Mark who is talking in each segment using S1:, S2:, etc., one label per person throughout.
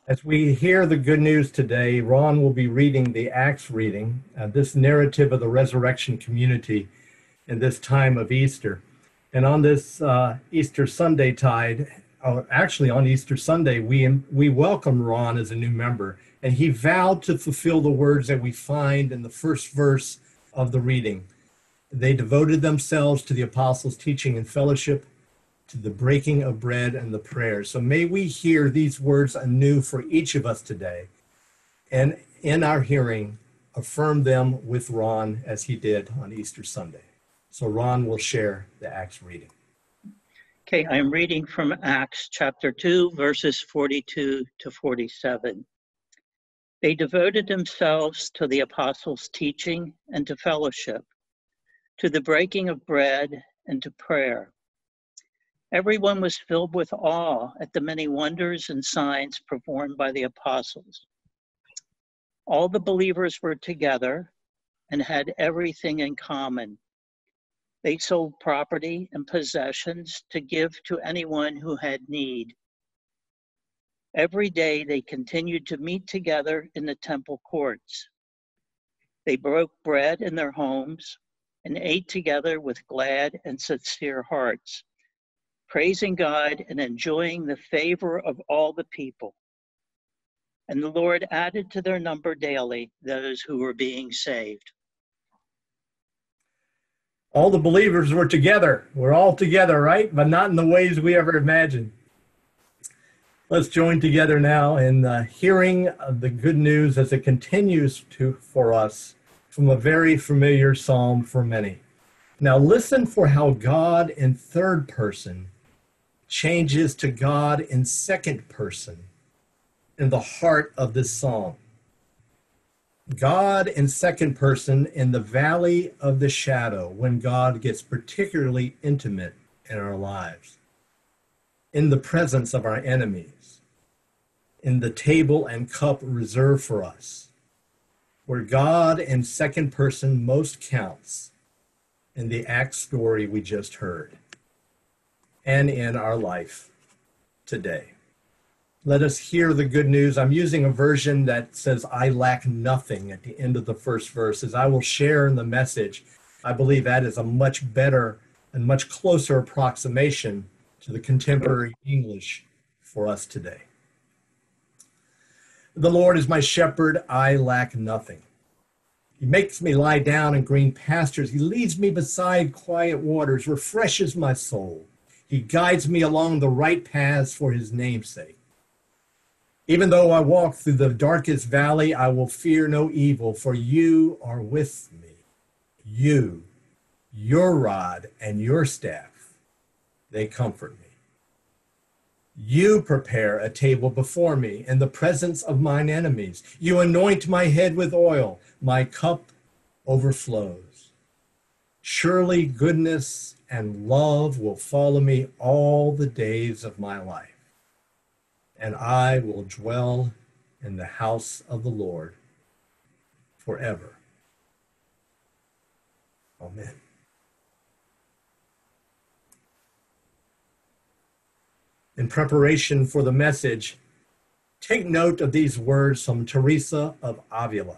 S1: As we hear the good news today, Ron will be reading the Acts reading, this narrative of the resurrection community in this time of Easter. And on this Easter Sunday tide, actually on Easter Sunday, we welcome Ron as a new member, and he vowed to fulfill the words that we find in the first verse of the reading. They devoted themselves to the apostles' teaching and fellowship, to the breaking of bread and the prayers. So may we hear these words anew for each of us today, and in our hearing, affirm them with Ron as he did on Easter Sunday. So Ron will share the Acts reading.
S2: Okay, I'm reading from Acts chapter 2, verses 42 to 47. They devoted themselves to the apostles' teaching and to fellowship, to the breaking of bread and to prayer. Everyone was filled with awe at the many wonders and signs performed by the apostles. All the believers were together and had everything in common. They sold property and possessions to give to anyone who had need. Every day they continued to meet together in the temple courts. They broke bread in their homes and ate together with glad and sincere hearts, praising God and enjoying the favor of all the people. And the Lord added to their number daily those who were being saved.
S1: All the believers were together. We're all together, right? But not in the ways we ever imagined. Let's join together now in hearing the good news as it continues for us from a very familiar psalm for many. Now listen for how God in third person changes to God in second person in the heart of this psalm. God in second person in the valley of the shadow, when God gets particularly intimate in our lives, in the presence of our enemies, in the table and cup reserved for us, where God in second person most counts in the Acts story we just heard, and in our life today. Let us hear the good news. I'm using a version that says, I lack nothing at the end of the first verse. As I will share in the message, I believe that is a much better and much closer approximation to the contemporary English for us today. The Lord is my shepherd, I lack nothing. He makes me lie down in green pastures. He leads me beside quiet waters, refreshes my soul. He guides me along the right paths for his name's sake. Even though I walk through the darkest valley, I will fear no evil, for you are with me. You, your rod and your staff, they comfort me. You prepare a table before me in the presence of mine enemies. You anoint my head with oil. My cup overflows. Surely goodness and love will follow me all the days of my life, and I will dwell in the house of the Lord forever. Amen. In preparation for the message, take note of these words from Teresa of Avila.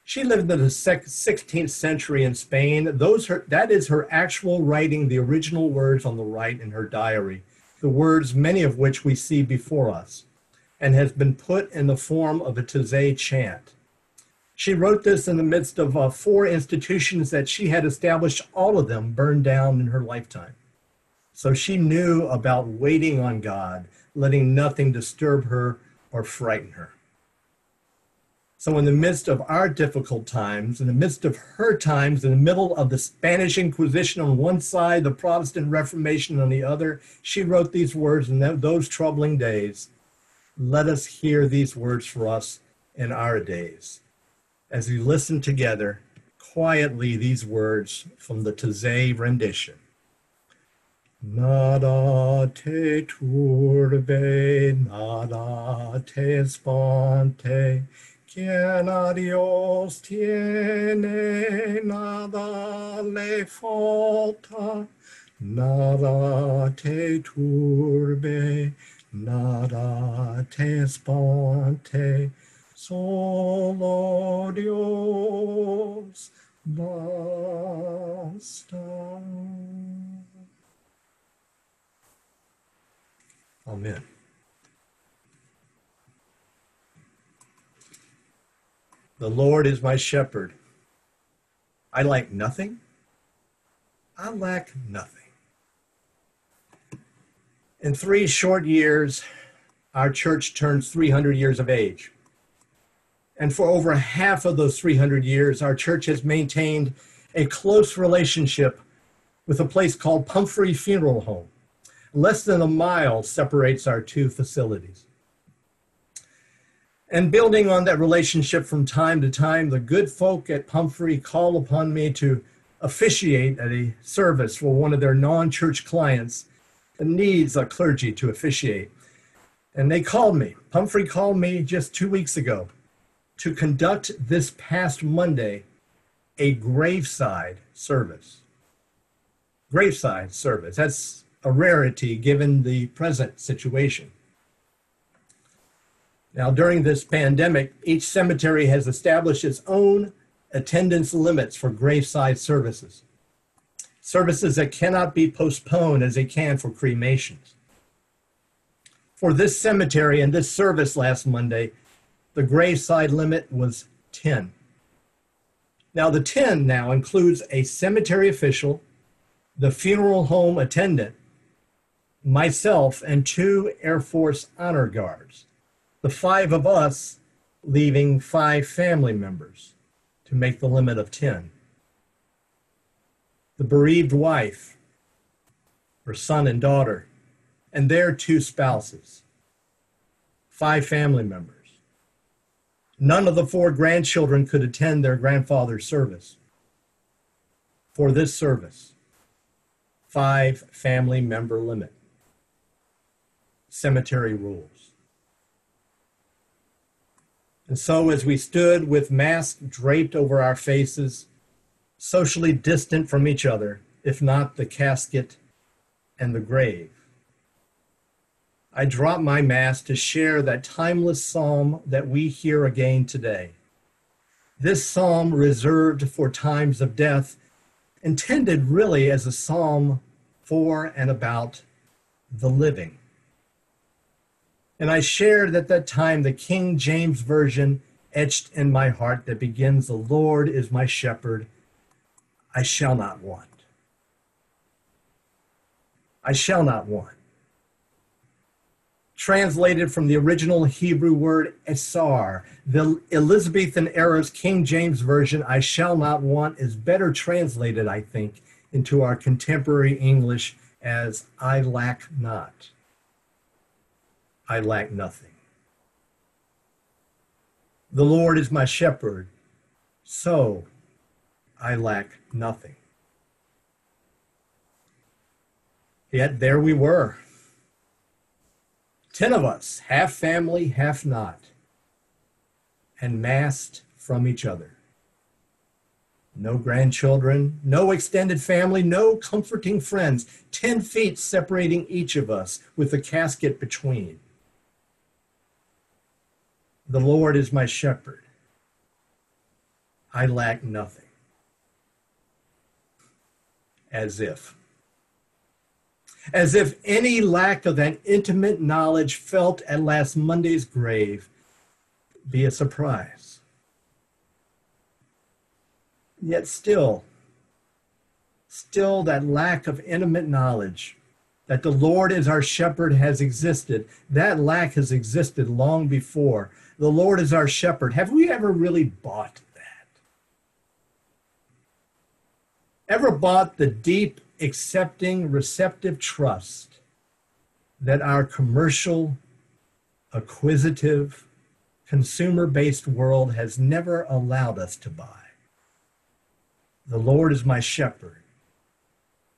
S1: She lived in the 16th century in Spain. That is her actual writing, the original words on the right in her diary, the words, many of which we see before us, and has been put in the form of a Taizé chant. She wrote this in the midst of 4 institutions that she had established, all of them burned down in her lifetime. So she knew about waiting on God, letting nothing disturb her or frighten her. So in the midst of our difficult times, in the midst of her times, in the middle of the Spanish Inquisition on one side, the Protestant Reformation on the other, she wrote these words in those troubling days. Let us hear these words for us in our days, as we listen together quietly these words from the Taizé rendition. Nada te turbe, nada te espante, quien a Dios tiene, nada le falta, nada te turbe, nada te espante, solo Dios basta. Amen. The Lord is my shepherd. I lack nothing. I lack nothing. In 3 short years, our church turns 300 years of age. And for over half of those 300 years, our church has maintained a close relationship with a place called Pumphrey Funeral Home. Less than a mile separates our 2 facilities. And building on that relationship from time to time, the good folk at Pumphrey call upon me to officiate at a service for one of their non-church clients that needs a clergy to officiate. And they called me. Pumphrey called me just 2 weeks ago to conduct this past Monday a graveside service. Graveside service. That's a rarity given the present situation. Now, during this pandemic, each cemetery has established its own attendance limits for graveside services. Services that cannot be postponed as they can for cremations. For this cemetery and this service last Monday, the graveside limit was 10. Now, the 10 now includes a cemetery official, the funeral home attendant, myself, and 2 Air Force honor guards. The 5 of us leaving 5 family members to make the limit of 10. The bereaved wife, her son and daughter, and their 2 spouses. 5 family members. None of the 4 grandchildren could attend their grandfather's service. For this service, 5 family member limit. Cemetery rules. And so as we stood with masks draped over our faces, socially distant from each other, if not the casket and the grave, I dropped my mask to share that timeless psalm that we hear again today. This psalm reserved for times of death, intended really as a psalm for and about the living. And I shared at that time the King James Version etched in my heart that begins, "The Lord is my shepherd, I shall not want." I shall not want. Translated from the original Hebrew word esar, the Elizabethan era's King James Version, "I shall not want," is better translated, I think, into our contemporary English as "I lack not." I lack nothing. The Lord is my shepherd, so I lack nothing. Yet there we were. 10 of us, half family, half not, and masked from each other. No grandchildren, no extended family, no comforting friends, 10 feet separating each of us with a casket between. The Lord is my shepherd. I lack nothing. As if any lack of that intimate knowledge felt at last Monday's grave be a surprise. Yet still that lack of intimate knowledge that the Lord is our shepherd has existed. That lack has existed long before. The Lord is our shepherd. Have we ever really bought that? Ever bought the deep, accepting, receptive trust that our commercial, acquisitive, consumer-based world has never allowed us to buy? The Lord is my shepherd.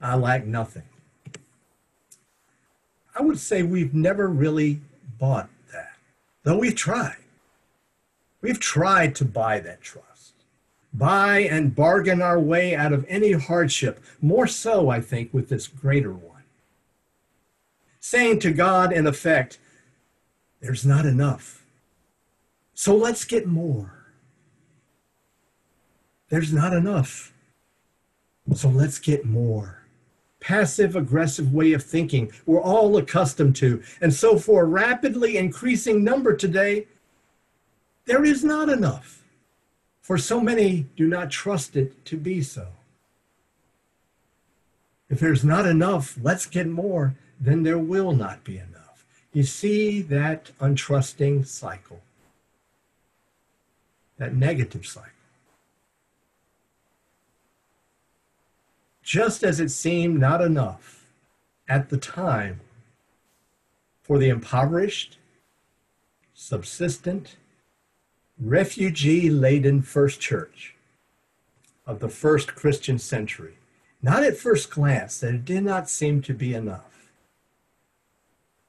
S1: I lack nothing. I would say we've never really bought that, though we've tried. We've tried to buy that trust, buy and bargain our way out of any hardship, more so, I think, with this greater one. Saying to God, in effect, There's not enough. So let's get more. There's not enough. So let's get more. Passive aggressive way of thinking we're all accustomed to. And so for a rapidly increasing number today, there is not enough. For so many do not trust it to be so. If there's not enough, let's get more, then there will not be enough. You see that untrusting cycle, that negative cycle. Just as it seemed not enough at the time for the impoverished, subsistent, refugee-laden first church of the first Christian century, not at first glance that it did not seem to be enough.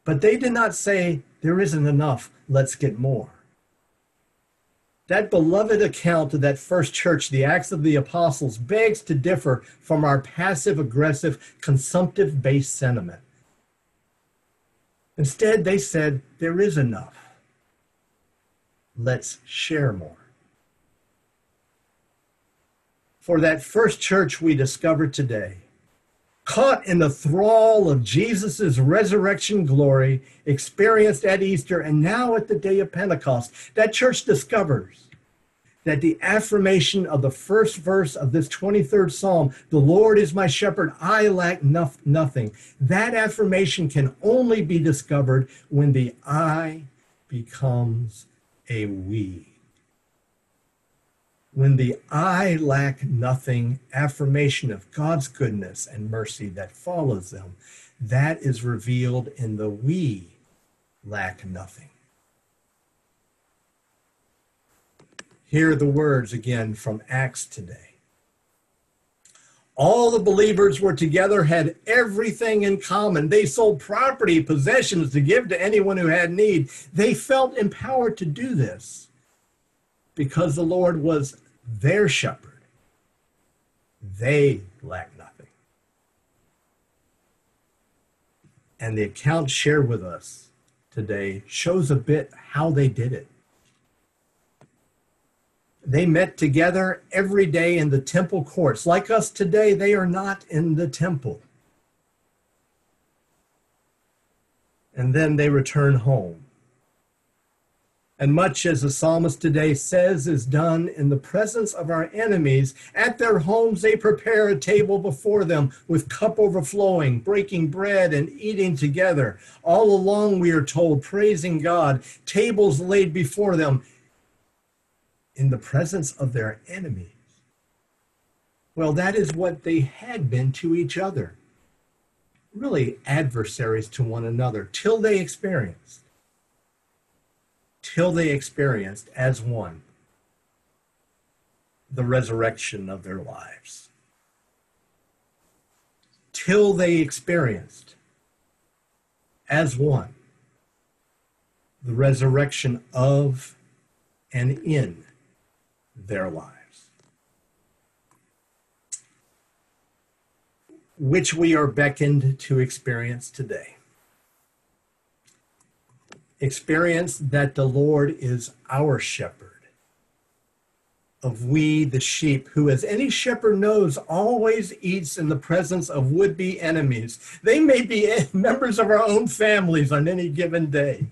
S1: But they did not say, there isn't enough, let's get more. That beloved account of that first church, the Acts of the Apostles, begs to differ from our passive-aggressive, consumptive-based sentiment. Instead, they said, there is enough. Let's share more. For that first church we discovered today, caught in the thrall of Jesus' resurrection glory, experienced at Easter and now at the day of Pentecost, that church discovers that the affirmation of the first verse of this 23rd Psalm, the Lord is my shepherd, I lack nothing. That affirmation can only be discovered when the I becomes a we. When the I lack nothing affirmation of God's goodness and mercy that follows them, that is revealed in the we lack nothing. Hear the words again from Acts today. All the believers were together, had everything in common. They sold property, possessions to give to anyone who had need. They felt empowered to do this because the Lord was their shepherd. They lacked nothing. And the account shared with us today shows a bit how they did it. They met together every day in the temple courts. Like us today, they are not in the temple. And then they return home. And much as the psalmist today says is done in the presence of our enemies, at their homes they prepare a table before them with cup overflowing, breaking bread and eating together. All along we are told, praising God, tables laid before them in the presence of their enemies. Well, that is what they had been to each other. Really adversaries to one another till they experienced as one the resurrection of their lives. Till they experienced as one the resurrection of and in their lives, which we are beckoned to experience today. Experience that the Lord is our shepherd, of we the sheep, who, as any shepherd knows, always eats in the presence of would-be enemies. They may be members of our own families on any given day.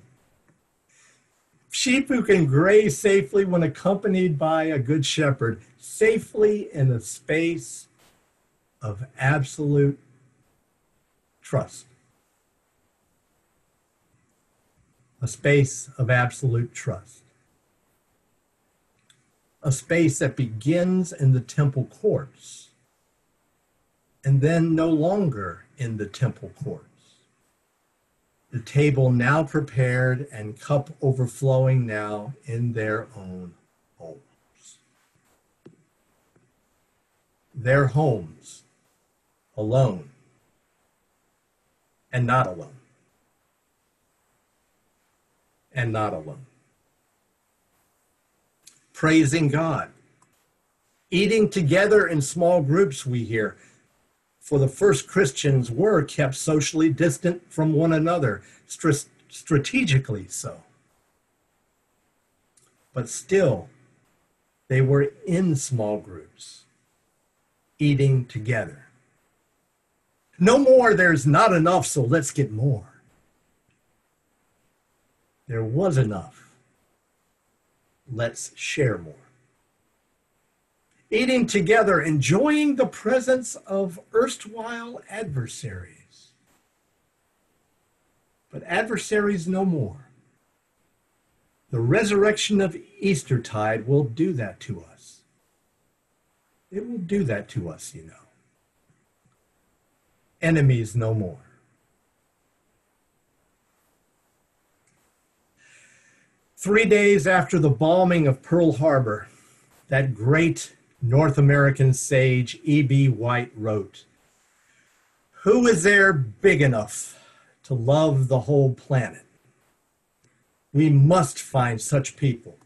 S1: Sheep who can graze safely when accompanied by a good shepherd, safely in a space of absolute trust. A space of absolute trust. A space that begins in the temple courts and then no longer in the temple courts. The table now prepared and cup overflowing now in their own homes. Their homes, alone and not alone. And not alone. Praising God. Eating together in small groups, we hear. For the first Christians were kept socially distant from one another, strategically so. but still they were in small groups, eating together. No more, there's not enough, so let's get more. There was enough. Let's share more. Eating together, enjoying the presence of erstwhile adversaries. But adversaries no more. The resurrection of Eastertide will do that to us. It will do that to us, you know. Enemies no more. Three days after the bombing of Pearl Harbor, that great North American sage E.B. White wrote, "Who is there big enough to love the whole planet? We must find such people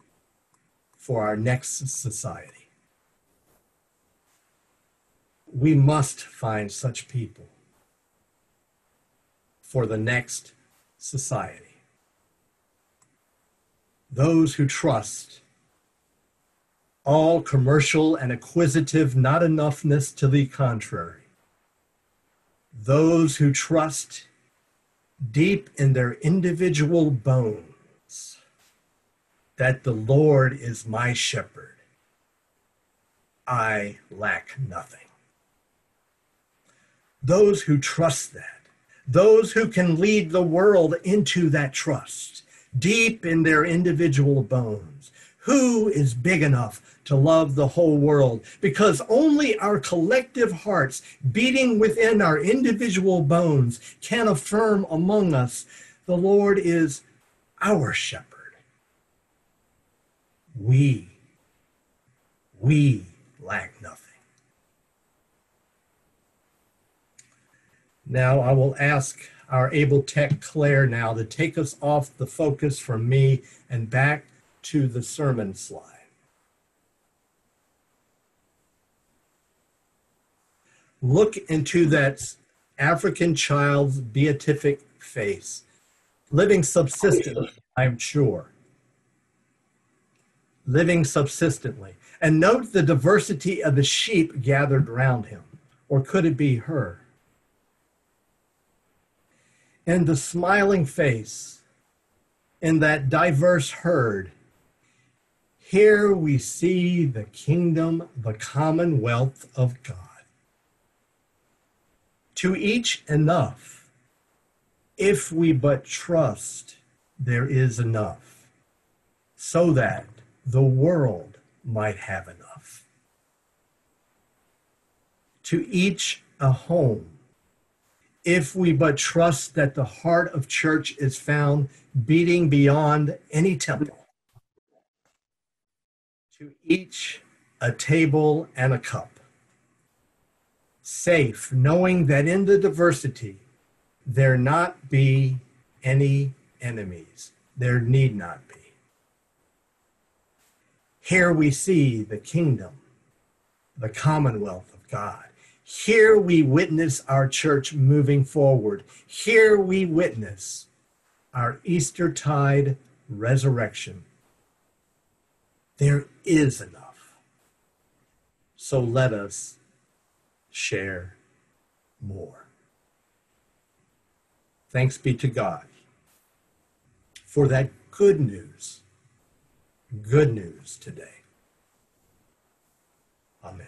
S1: for our next society." We must find such people for the next society. Those who trust all commercial and acquisitive not enoughness to the contrary. Those who trust deep in their individual bones that the Lord is my shepherd. I lack nothing. Those who trust that, those who can lead the world into that trust, deep in their individual bones. Who is big enough to love the whole world? Because only our collective hearts beating within our individual bones can affirm among us, the Lord is our shepherd. We lack nothing. Now I will ask our able tech Claire now to take us off the focus from me and back to the sermon slide. Look into that African child's beatific face, living subsistently, I'm sure. Living subsistently. And note the diversity of the sheep gathered round him. Or could it be her? In the smiling face, in that diverse herd, here we see the kingdom, the commonwealth of God. To each enough, if we but trust, there is enough, so that the world might have enough. To each a home, if we but trust that the heart of church is found beating beyond any temple. To each a table and a cup. Safe, knowing that in the diversity, there not be any enemies. There need not be. Here we see the kingdom, the commonwealth of God. Here we witness our church moving forward. Here we witness our Eastertide resurrection. There is enough. So let us share more. Thanks be to God for that good news today. Amen.